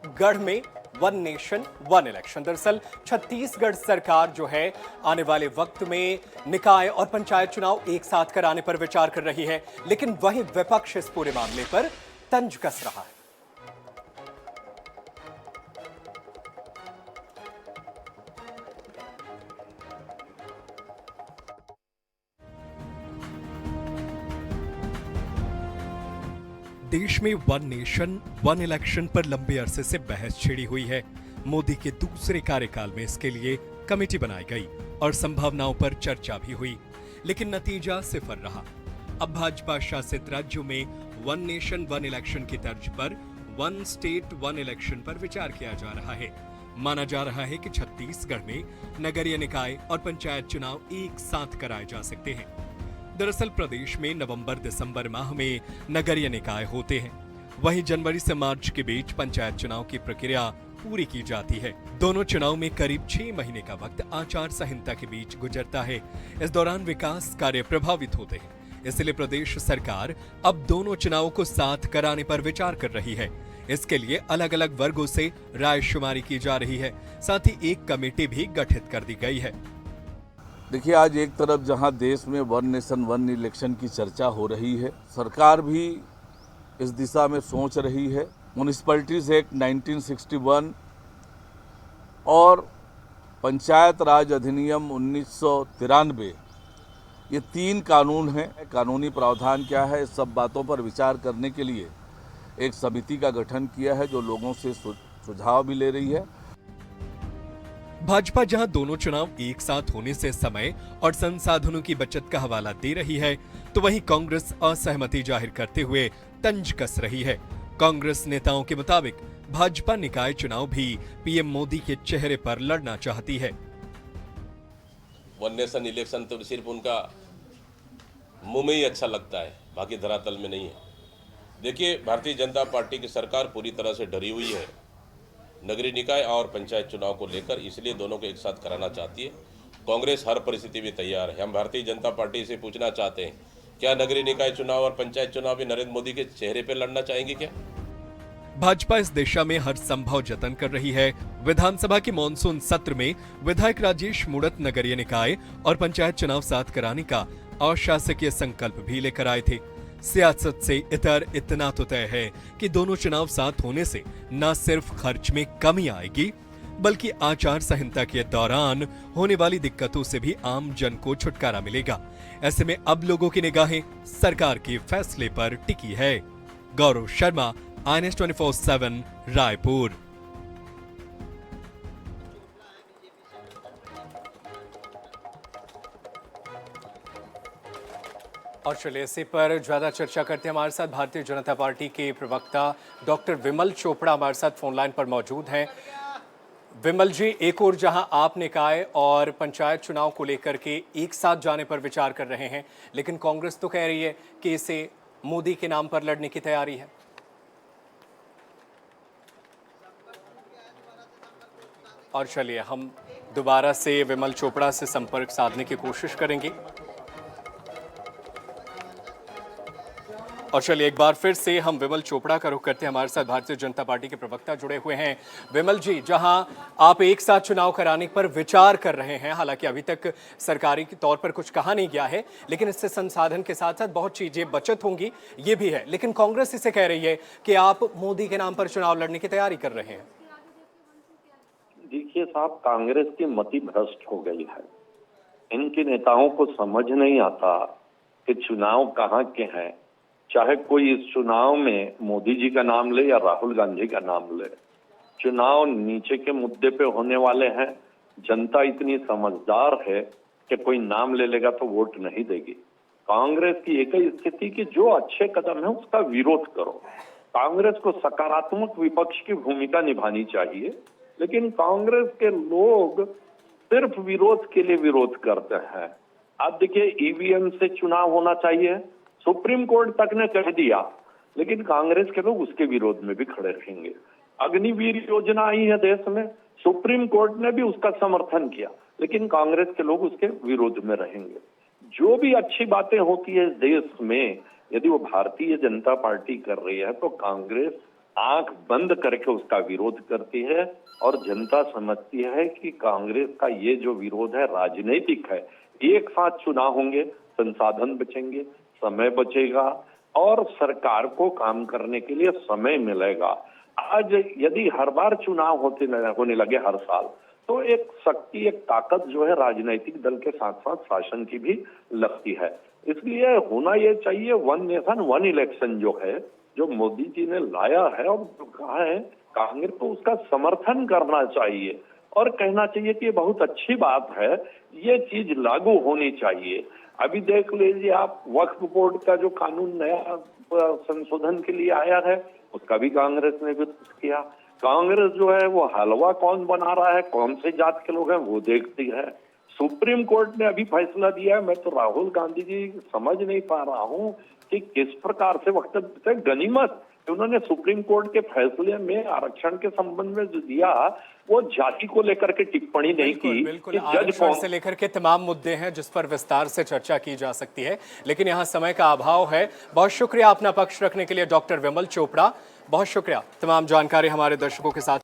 गढ़ में one nation one election. दरअसल छत्तीसगढ़ सरकार जो है आने वाले वक्त में निकाय और पंचायत चुनाव एक साथ कराने पर विचार कर रही है, लेकिन वहीं विपक्ष इस पूरे मामले पर तंज कस रहा है। देश में वन नेशन वन इलेक्शन पर लंबे अरसे से बहस छिड़ी हुई है। मोदी के दूसरे कार्यकाल में इसके लिए कमेटी बनाई गई और संभावनाओं पर चर्चा भी हुई, लेकिन नतीजा सिफर रहा। अब भाजपा शासित राज्यों में वन नेशन वन इलेक्शन की तर्ज पर वन स्टेट वन इलेक्शन पर विचार किया जा रहा है। माना जा रहा है कि छत्तीसगढ़ में नगरीय निकाय और पंचायत चुनाव एक साथ कराए जा सकते हैं। दरअसल प्रदेश में नवंबर-दिसंबर माह में नगरीय निकाय होते हैं, वहीं जनवरी से मार्च के बीच पंचायत चुनाव की प्रक्रिया पूरी की जाती है। दोनों चुनाव में करीब 6 महीने का वक्त आचार संहिता के बीच गुजरता है। इस दौरान विकास कार्य प्रभावित होते हैं, इसलिए प्रदेश सरकार अब दोनों चुनावों को साथ कराने पर विचार कर रही है। इसके लिए अलग अलग वर्गों से रायशुमारी की जा रही है, साथ ही एक कमेटी भी गठित कर दी गई है। देखिए, आज एक तरफ जहां देश में वन नेशन वन इलेक्शन की चर्चा हो रही है, सरकार भी इस दिशा में सोच रही है। म्युनिसिपैलिटीज एक्ट 1961 और पंचायत राज अधिनियम 1993, ये 3 कानून हैं। कानूनी प्रावधान क्या है, इस सब बातों पर विचार करने के लिए एक समिति का गठन किया है, जो लोगों से सुझाव भी ले रही है। भाजपा जहां दोनों चुनाव एक साथ होने से समय और संसाधनों की बचत का हवाला दे रही है, तो वहीं कांग्रेस असहमति जाहिर करते हुए तंज कस रही है। कांग्रेस नेताओं के मुताबिक भाजपा निकाय चुनाव भी पीएम मोदी के चेहरे पर लड़ना चाहती है। वन नेशन इलेक्शन तो सिर्फ उनका मुंह में ही अच्छा लगता है, बाकी धरातल में नहीं है। देखिए, भारतीय जनता पार्टी की सरकार पूरी तरह से डरी हुई है नगरीय निकाय और पंचायत चुनाव को लेकर, इसलिए दोनों को एक साथ कराना चाहती है। कांग्रेस हर परिस्थिति में तैयार है। हम भारतीय जनता पार्टी से पूछना चाहते हैं, क्या नगरीय निकाय चुनाव और पंचायत चुनाव भी नरेंद्र मोदी के चेहरे पर लड़ना चाहेंगे क्या? भाजपा इस दिशा में हर संभव जतन कर रही है। विधानसभा के मानसून सत्र में विधायक राजेश मूणत नगरीय निकाय और पंचायत चुनाव साथ कराने का अशासकीय संकल्प भी लेकर आए थे। सियासत से इतर इतना तो तय है कि दोनों चुनाव साथ होने से न सिर्फ खर्च में कमी आएगी, बल्कि आचार संहिता के दौरान होने वाली दिक्कतों से भी आम जन को छुटकारा मिलेगा। ऐसे में अब लोगों की निगाहें सरकार के फैसले पर टिकी है। गौरव शर्मा, INS 24/7 रायपुर। और चलिए इसी पर ज्यादा चर्चा करते हैं। हमारे साथ भारतीय जनता पार्टी के प्रवक्ता डॉक्टर विमल चोपड़ा हमारे साथ फोन लाइन पर मौजूद हैं। विमल जी, एक और जहां आप निकाय और पंचायत चुनाव को लेकर के एक साथ जाने पर विचार कर रहे हैं, लेकिन कांग्रेस तो कह रही है कि इसे मोदी के नाम पर लड़ने की तैयारी है। और चलिए हम दोबारा से विमल चोपड़ा से संपर्क साधने की कोशिश करेंगे। और चलिए एक बार फिर से हम विमल चोपड़ा का रुख करते हैं। हमारे साथ भारतीय जनता पार्टी के प्रवक्ता जुड़े हुए हैं। विमल जी, जहां आप एक साथ चुनाव कराने पर विचार कर रहे हैं, हालांकि अभी तक सरकारी के तौर पर कुछ कहा नहीं गया है, लेकिन इससे संसाधन के साथ साथ बहुत चीजें बचत होंगी, ये भी है। लेकिन कांग्रेस इसे कह रही है कि आप मोदी के नाम पर चुनाव लड़ने की तैयारी कर रहे हैं। देखिए साहब, कांग्रेस की मति भ्रष्ट हो गई है। इनके नेताओं को समझ नहीं आता कि चुनाव कहाँ के हैं। चाहे कोई इस चुनाव में मोदी जी का नाम ले या राहुल गांधी का नाम ले, चुनाव नीचे के मुद्दे पे होने वाले हैं। जनता इतनी समझदार है कि कोई नाम ले लेगा तो वोट नहीं देगी। कांग्रेस की एक ही स्थिति कि जो अच्छे कदम है उसका विरोध करो। कांग्रेस को सकारात्मक विपक्ष की भूमिका निभानी चाहिए, लेकिन कांग्रेस के लोग सिर्फ विरोध के लिए विरोध करते हैं। अब देखिए, ईवीएम से चुनाव होना चाहिए, सुप्रीम कोर्ट तक ने कह दिया, लेकिन कांग्रेस के लोग उसके विरोध में भी खड़े रहेंगे। अग्निवीर योजना आई है देश में, सुप्रीम कोर्ट ने भी उसका समर्थन किया, लेकिन कांग्रेस के लोग उसके विरोध में रहेंगे। जो भी अच्छी बातें होती है इस देश में, यदि वो भारतीय जनता पार्टी कर रही है, तो कांग्रेस आंख बंद करके उसका विरोध करती है और जनता समझती है कि कांग्रेस का ये जो विरोध है राजनीतिक है। एक साथ चुनाव होंगे, संसाधन बचेंगे, समय बचेगा और सरकार को काम करने के लिए समय मिलेगा। आज यदि हर बार चुनाव होने लगे हर साल, तो एक शक्ति, एक ताकत जो है राजनीतिक दल के साथ साथ शासन की भी लगती है। इसलिए होना ये चाहिए वन नेशन वन इलेक्शन जो है, जो मोदी जी ने लाया है और जो कहा है, कांग्रेस को उसका समर्थन करना चाहिए और कहना चाहिए कि ये बहुत अच्छी बात है, ये चीज लागू होनी चाहिए। अभी देख लीजिए आप, वक्फ बोर्ड का जो कानून नया संशोधन के लिए आया है, उसका भी कांग्रेस ने विरोध किया। कांग्रेस जो है वो हलवा कौन बना रहा है, कौन से जात के लोग हैं वो देखती है। सुप्रीम कोर्ट ने अभी फैसला दिया है, मैं तो राहुल गांधी जी समझ नहीं पा रहा हूँ कि किस प्रकार से वक्तव्य गनीमत उन्होंने सुप्रीम कोर्ट के फैसले में आरक्षण के संबंध में जो दिया, वो जाति को लेकर के टिप्पणी नहीं की। बिल्कुल कि जज आरक्षण कौन से लेकर के तमाम मुद्दे हैं जिस पर विस्तार से चर्चा की जा सकती है, लेकिन यहाँ समय का अभाव है। बहुत शुक्रिया अपना पक्ष रखने के लिए डॉक्टर विमल चोपड़ा, बहुत शुक्रिया तमाम जानकारी हमारे दर्शकों के साथ